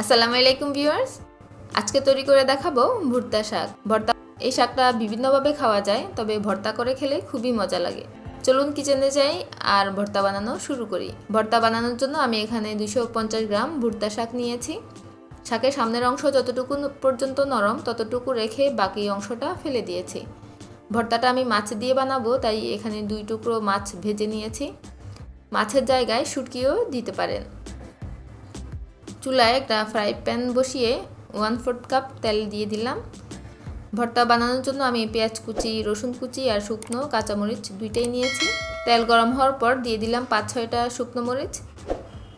আসসালামু আলাইকুম ভিউয়ার্স, আজকে তৈরি করে দেখাবো ভুট্টা শাক ভর্তা। এই শাকটা বিভিন্নভাবে খাওয়া যায়, তবে ভর্তা করে খেলে খুবই মজা লাগে। চলুন কিচেনে যাই আর ভর্তা বানানো শুরু করি। ভর্তা বানানোর জন্য আমি এখানে 250 গ্রাম ভুট্টা শাক নিয়েছি। শাকের সামনের অংশ যতটুকু পর্যন্ত নরম ততটুকু রেখে বাকি অংশটা ফেলে দিয়েছি। ভর্তাটা আমি মাছ দিয়ে বানাবো, তাই এখানে 2 টুকরো মাছ ভেজে নিয়েছি। মাছের জায়গায় শুটকিও দিতে পারেন। চুলায় একটা ফ্রাই প্যান বসিয়ে 1/4 কাপ তেল দিয়ে দিলাম। ভর্তা বানানোর জন্য আমি পেঁয়াজ কুচি, রসুন কুচি আর শুকনো কাঁচামরিচ দুইটাই নিয়েছি। তেল গরম হওয়ার পর দিয়ে দিলাম 5-6টা শুকনো মরিচ।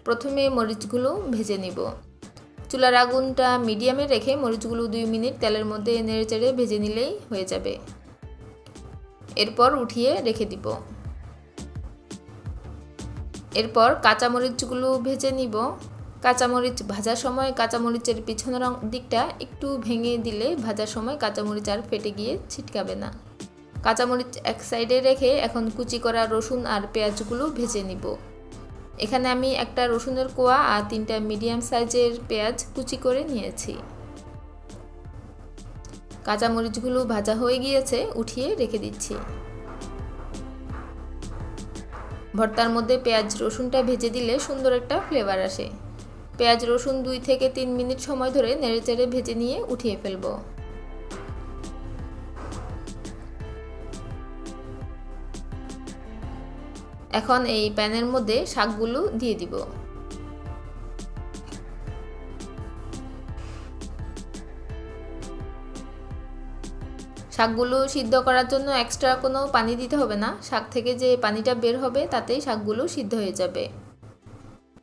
প্রথমে মরিচগুলো ভেজে নিব। চুলার আগুনটা মিডিয়ামে রেখে মরিচগুলো 2 মিনিট তেলের মধ্যে নেড়েচেড়ে ভেজে নিলেই হয়ে যাবে। এরপর উঠিয়ে রেখে দিব। এরপর কাঁচামরিচগুলো ভেজে নিব। কাঁচামরিচ ভাজার সময় কাঁচামরিচের পিছনের দিকটা একটু ভেঙে দিলে ভাজার সময় কাঁচামরিচ আর ফেটে গিয়ে ছিটকাবে না। কাঁচামরিচ এক সাইডে রেখে এখন কুচি করা রসুন আর পেঁয়াজগুলো ভেজে নিব। এখানে আমি একটা রসুনের কোয়া আর 3টা মিডিয়াম সাইজের পেঁয়াজ কুচি করে নিয়েছি। কাঁচামরিচগুলো ভাজা হয়ে গিয়েছে, উঠিয়ে রেখে দিচ্ছি। ভর্তার মধ্যে পেঁয়াজ রসুনটা ভেজে দিলে সুন্দর একটা ফ্লেভার আসে। পেঁয়াজ রসুন 2 থেকে 3 মিনিট সময় ধরে নেড়েচেড়ে ভেজে নিয়ে উঠিয়ে ফেলব। এখন এই প্যানের মধ্যে শাকগুলো দিয়ে দিব। শাকগুলো সিদ্ধ করার জন্য এক্সট্রা কোনো পানি দিতে হবে না। শাক থেকে যে পানিটা বের হবে তাতেই শাকগুলো সিদ্ধ হয়ে যাবে।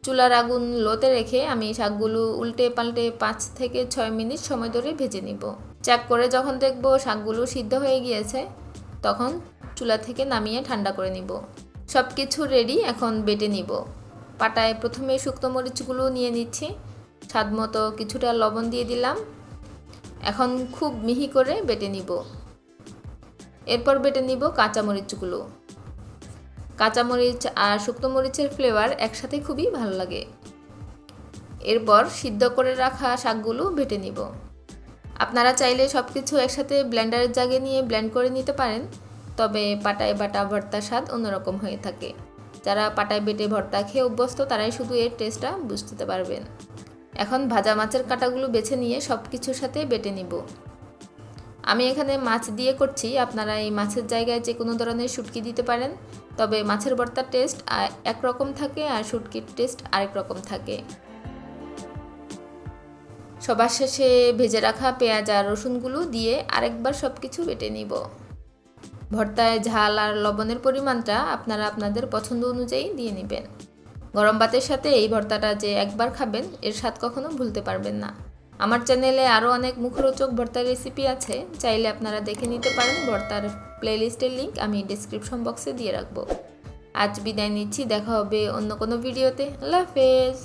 চুলার আগুন লোতে রেখে আমি শাকগুলো উল্টে পাল্টে 5 থেকে 6 মিনিট সময় ধরে ভেজে নিব। চেক করে যখন দেখব শাকগুলো সিদ্ধ হয়ে গিয়েছে, তখন চুলা থেকে নামিয়ে ঠান্ডা করে নিব। সব কিছু রেডি, এখন বেটে নিব। পাটায় প্রথমে শুকনো মরিচগুলো নিয়ে নিচ্ছি। স্বাদমতো কিছুটা লবণ দিয়ে দিলাম। এখন খুব মিহি করে বেটে নিব। এরপর বেটে নিব কাঁচামরিচগুলো। কাঁচামরিচ আর শুকনো মরিচের ফ্লেভার একসাথে খুবই ভালো লাগে। এরপর সিদ্ধ করে রাখা শাকগুলো বেটে নিব। আপনারা চাইলে সব কিছু একসাথে ব্লেন্ডারের জাগে নিয়ে ব্লেন্ড করে নিতে পারেন, তবে পাটায় বাটা ভর্তার স্বাদ অন্যরকম হয়ে থাকে। যারা পাটায় বেটে ভর্তা খেয়ে অভ্যস্ত তারাই শুধু এর টেস্টটা বুঝতে পারবেন। এখন ভাজা মাছের কাঁটাগুলো বেছে নিয়ে সব কিছুর সাথে বেটে নিব। আমি এখানে মাছ দিয়ে করছি, আপনারা এই মাছের জায়গায় যে কোনো ধরনের শুটকি দিতে পারেন, তবে মাছের ভর্তার টেস্ট একরকম থাকে আর শুটকির টেস্ট আরেক রকম থাকে। সবার শেষে ভেজে রাখা পেঁয়াজ আর রসুনগুলো দিয়ে আরেকবার সব কিছু বেটে নিব। ভর্তায় ঝাল আর লবণের পরিমাণটা আপনারা আপনাদের পছন্দ অনুযায়ী দিয়ে নেবেন। গরম ভাতের সাথে এই ভর্তাটা যে একবার খাবেন, এর স্বাদ কখনো ভুলতে পারবেন না। আমার চ্যানেলে আরও অনেক মুখরোচক ভর্তার রেসিপি আছে, চাইলে আপনারা দেখে নিতে পারেন। ভর্তার প্লেলিস্টের লিঙ্ক আমি ডেসক্রিপশন বক্সে দিয়ে রাখবো। আজ বিদায় নিচ্ছি, দেখা হবে অন্য কোনো ভিডিওতে। আল্লাহ হাফেজ।